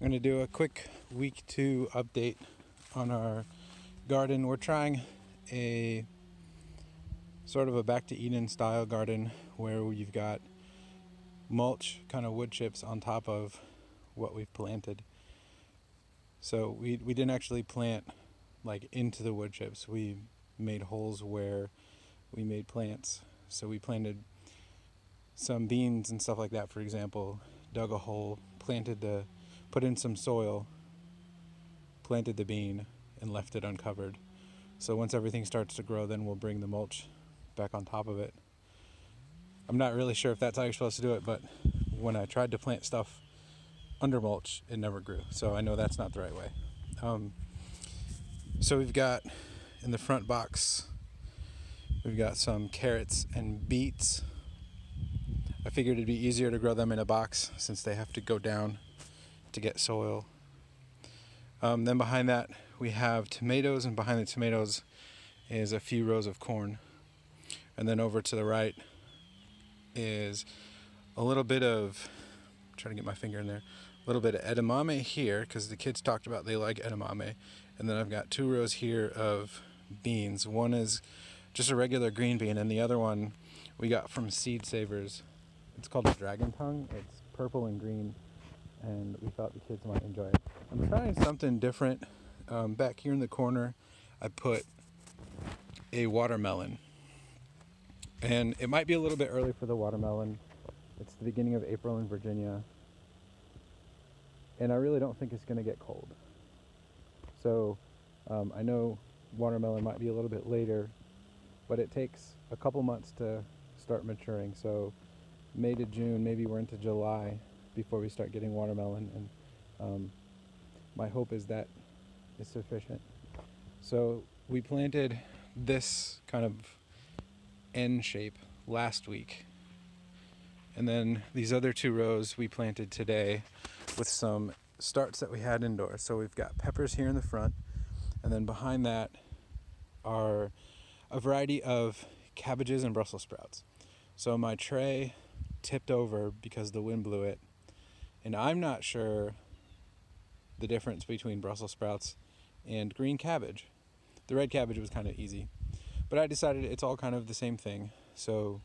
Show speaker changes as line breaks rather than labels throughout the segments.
I'm going to do a quick week 2 update on our garden. We're trying a sort of a back to Eden style garden where you've got mulch, kind of wood chips on top of what we've planted. So we didn't actually plant like into the wood chips. We made holes where we made plants. So we planted some beans and stuff like that, for example, dug a hole, put in some soil, planted the bean, and left it uncovered. So once everything starts to grow, then we'll bring the mulch back on top of it. I'm not really sure if that's how you're supposed to do it, but when I tried to plant stuff under mulch, it never grew. So I know that's not the right way. So we've got in the front box, we've got some carrots and beets. I figured it'd be easier to grow them in a box since they have to go down to get soil. Then behind that we have tomatoes, and behind the tomatoes is a few rows of corn. And then over to the right is a little bit of, I'm trying to get my finger in there, a little bit of edamame here because the kids talked about they like edamame. And then I've got 2 rows here of beans. One is just a regular green bean, and the other one we got from Seed Savers. It's called a dragon tongue. It's purple and green, and we thought the kids might enjoy it. I'm trying something different. Back here in the corner, I put a watermelon. And it might be a little bit early for the watermelon. It's the beginning of April in Virginia. And I really don't think it's going to get cold. So I know watermelon might be a little bit later, but it takes a couple months to start maturing. So May to June, maybe we're into July before we start getting watermelon. And my hope is that is sufficient. So we planted this kind of N shape last week, and then these other 2 rows we planted today with some starts that we had indoors. So we've got peppers here in the front, and then behind that are a variety of cabbages and Brussels sprouts. So my tray tipped over because the wind blew it, and I'm not sure the difference between Brussels sprouts and green cabbage. The red cabbage was kind of easy, but I decided it's all kind of the same thing. So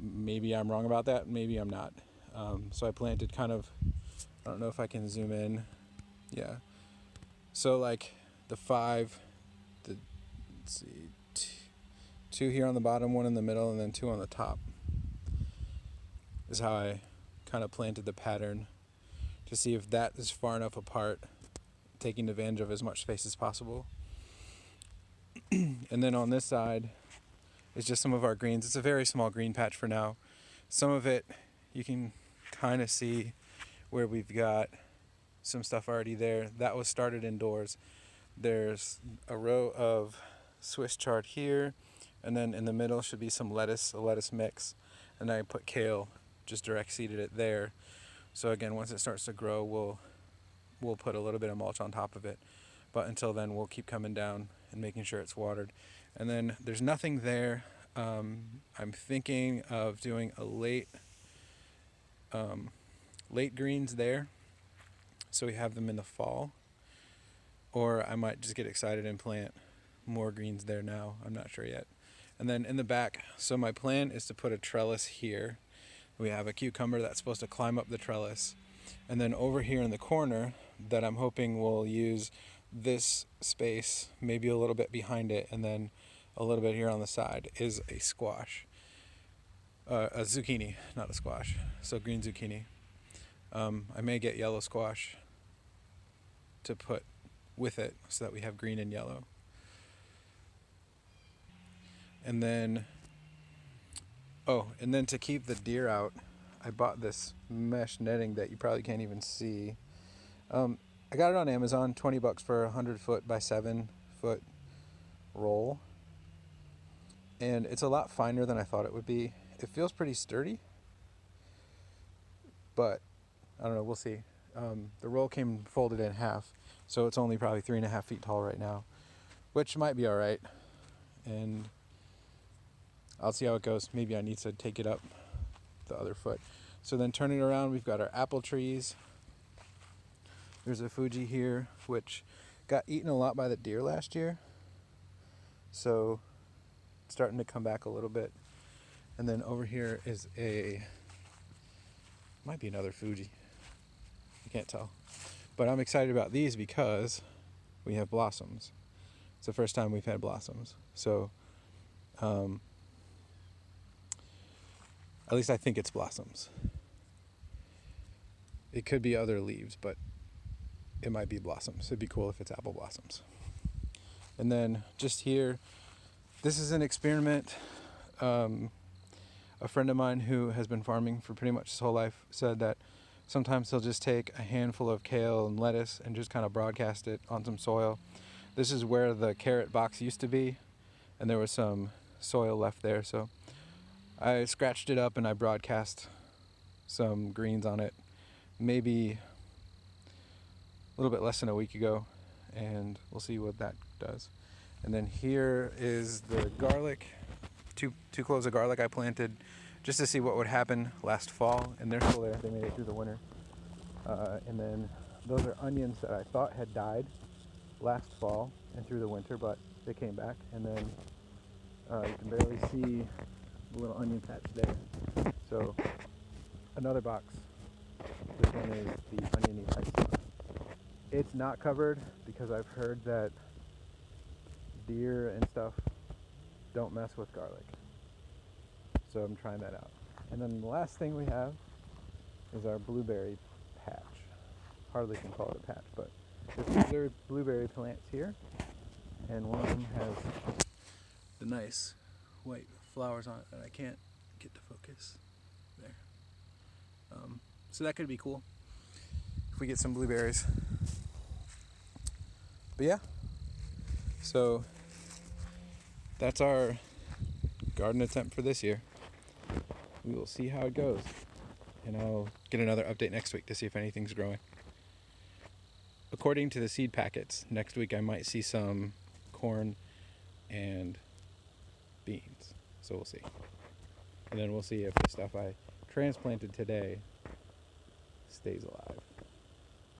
maybe I'm wrong about that, maybe I'm not. So I planted kind of, I don't know if I can zoom in. Yeah. So like let's see, 2 here on the bottom, 1 in the middle, and then 2 on the top is how I kind of planted the pattern to see if that is far enough apart, taking advantage of as much space as possible. And then on this side is just some of our greens. It's a very small green patch for now. Some of it you can kind of see where we've got some stuff already there. That was started indoors. There's a row of Swiss chard here, and then in the middle should be some lettuce, a lettuce mix, and I put kale, just direct seeded it there. So again, once it starts to grow, we'll put a little bit of mulch on top of it. But until then, we'll keep coming down and making sure it's watered. And then there's nothing there. I'm thinking of doing a late greens there, so we have them in the fall. Or I might just get excited and plant more greens there now. I'm not sure yet. And then in the back, so my plan is to put a trellis here. We have a cucumber that's supposed to climb up the trellis. And then over here in the corner that I'm hoping we'll use this space, maybe a little bit behind it, and then a little bit here on the side is a squash. A zucchini, not a squash. So green zucchini. I may get yellow squash to put with it so that we have green and yellow. And then to keep the deer out, I bought this mesh netting that you probably can't even see. I got it on Amazon, $20 for a 100-foot by 7-foot roll. And it's a lot finer than I thought it would be. It feels pretty sturdy, but I don't know, we'll see. The roll came folded in half, so it's only probably 3.5 feet tall right now, which might be all right. And I'll see how it goes. Maybe I need to take it up the other foot. So then turning around, we've got our apple trees. There's a Fuji here, which got eaten a lot by the deer last year. So it's starting to come back a little bit. And then over here is might be another Fuji. I can't tell. But I'm excited about these because we have blossoms. It's the first time we've had blossoms. So, at least I think it's blossoms. It could be other leaves, but it might be blossoms. It'd be cool if it's apple blossoms. And then just here, this is an experiment. A friend of mine who has been farming for pretty much his whole life said that sometimes he'll just take a handful of kale and lettuce and just kind of broadcast it on some soil. This is where the carrot box used to be, and there was some soil left there, so I scratched it up and I broadcast some greens on it maybe a little bit less than a week ago, and we'll see what that does. And then here is the garlic, two cloves of garlic I planted just to see what would happen last fall, and they're still there. They made it through the winter. And then those are onions that I thought had died last fall and through the winter, but they came back. And then you can barely see the little onion patch there. So another box. This one is the oniony type stuff. It's not covered because I've heard that deer and stuff don't mess with garlic. So I'm trying that out. And then the last thing we have is our blueberry patch. Hardly can call it a patch, but there's blueberry plants here, and one of them has the nice white flowers on it that I can't get to focus there. So that could be cool if we get some blueberries. But yeah, so that's our garden attempt for this year. We will see how it goes, and I'll get another update next week to see if anything's growing. According to the seed packets, next week I might see some corn and beans, so we'll see. And then we'll see if the stuff I transplanted today stays alive.